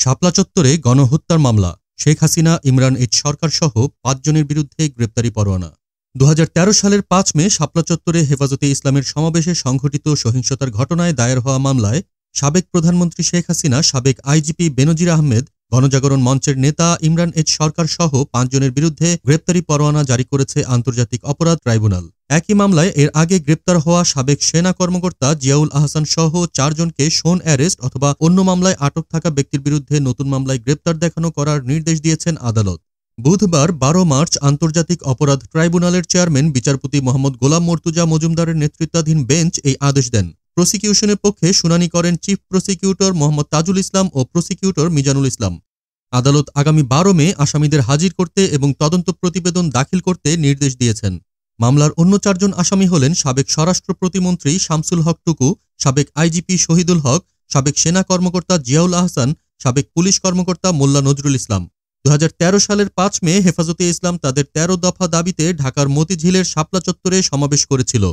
শাপলা চত্বরে গণহত্যার মামলা, শেখ হাসিনা, ইমরান এইচ সরকারসহ ৫ জনের বিরুদ্ধে গ্রেপ্তারি পরোয়ানা। ২০১৩ সালের ৫ মে শাপলা চত্বরে হেফাজতে ইসলামের সমাবেশে সংঘটিত সহিংসতার ঘটনায় দায়ের হওয়া মামলায় সাবেক প্রধানমন্ত্রী শেখ হাসিনা, সাবেক আইজিপি বেনজির আহমেদ, গণজাগরণ মঞ্চের নেতা ইমরান এইচ সরকারসহ ৫ জনের বিরুদ্ধে গ্রেপ্তারি পরোয়ানা জারি করেছে আন্তর্জাতিক অপরাধ ট্রাইব্যুনাল। একই মামলায় এর আগে গ্রেপ্তার হওয়া সাবেক সেনা কর্মকর্তা জিয়াউল আহসান সহ ৪ জনকে শোন অ্যারেস্ট অথবা অন্য মামলায় আটক থাকা ব্যক্তির বিরুদ্ধে নতুন মামলায় গ্রেপ্তার দেখানো করার নির্দেশ দিয়েছেন আদালত। বুধবার ১২ মার্চ আন্তর্জাতিক অপরাধ ট্রাইব্যুনালের চেয়ারম্যান বিচারপতি মোহাম্মদ গোলাম মর্তুজা মজুমদারের নেতৃত্বাধীন বেঞ্চ এই আদেশ দেন। প্রসিকিউশনের পক্ষে শুনানি করেন চিফ প্রসিকিউটর মোহাম্মদ তাজুল ইসলাম ও প্রসিকিউটর মিজানুল ইসলাম। আদালত আগামী ১২ মে আসামিদের হাজির করতে এবং তদন্ত প্রতিবেদন দাখিল করতে নির্দেশ দিয়েছেন। মামলার অন্য ৪ জন আসামি হলেন সাবেক স্বরাষ্ট্র প্রতিমন্ত্রী শামসুল হক টুকু, সাবেক আইজিপি শহীদুল হক, সাবেক সেনা কর্মকর্তা জিয়াউল আহসান, সাবেক পুলিশ কর্মকর্তা মোল্লা নজরুল ইসলাম। ২০১৩ সালের ৫ মে হেফাজতে ইসলাম তাদের ১৩ দফা দাবিতে ঢাকার মতিঝিলের শাপলা চত্বরে সমাবেশ করেছিল।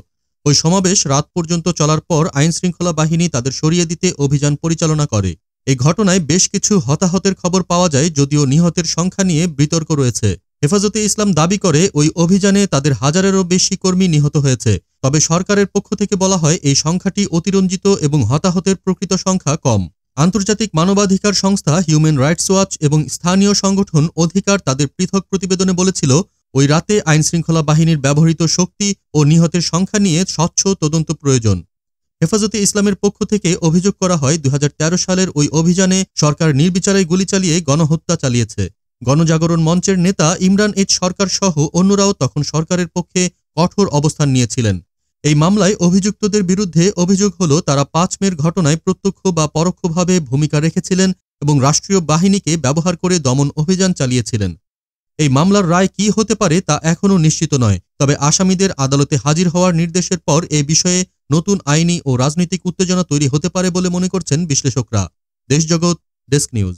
ওই সমাবেশ রাত পর্যন্ত চলার পর আইনশৃঙ্খলা বাহিনী তাদের সরিয়ে দিতে অভিযান পরিচালনা করে। এই ঘটনায় বেশ কিছু হতাহতের খবর পাওয়া যায়, যদিও নিহতের সংখ্যা নিয়ে বিতর্ক রয়েছে। হেফাজতে ইসলাম দাবি করে ওই অভিযানে তাদের হাজারেরও বেশি কর্মী নিহত হয়েছে। তবে সরকারের পক্ষ থেকে বলা হয় এই সংখ্যাটি অতিরঞ্জিত এবং হতাহতের প্রকৃত সংখ্যা কম। আন্তর্জাতিক মানবাধিকার সংস্থা হিউম্যান রাইটস ওয়াচ এবং স্থানীয় সংগঠন অধিকার তাদের পৃথক প্রতিবেদনে বলেছিল, ওই রাতে আইনশৃঙ্খলা বাহিনীর ব্যবহৃত শক্তি ও নিহতের সংখ্যা নিয়ে স্বচ্ছ তদন্ত প্রয়োজন। হেফাজতে ইসলামের পক্ষ থেকে অভিযোগ করা হয় ২০১৩ সালের ওই অভিযানে সরকার নির্বিচারে গুলি চালিয়ে গণহত্যা চালিয়েছে। গণজাগরণ মঞ্চের নেতা ইমরান এইচ সরকার সহ অন্যরাও তখন সরকারের পক্ষে কঠোর অবস্থান নিয়েছিলেন। এই মামলায় অভিযুক্তদের বিরুদ্ধে অভিযোগ হল তারা ৫ মের ঘটনায় প্রত্যক্ষ বা পরোক্ষভাবে ভূমিকা রেখেছিলেন এবং রাষ্ট্রীয় বাহিনীকে ব্যবহার করে দমন অভিযান চালিয়েছিলেন। এই মামলার রায় কি হতে পারে তা এখনও নিশ্চিত নয়। তবে আসামিদের আদালতে হাজির হওয়ার নির্দেশের পর এ বিষয়ে নতুন আইনি ও রাজনৈতিক উত্তেজনা তৈরি হতে পারে বলে মনে করছেন বিশ্লেষকরা। দেশজগৎ ডেস্ক নিউজ।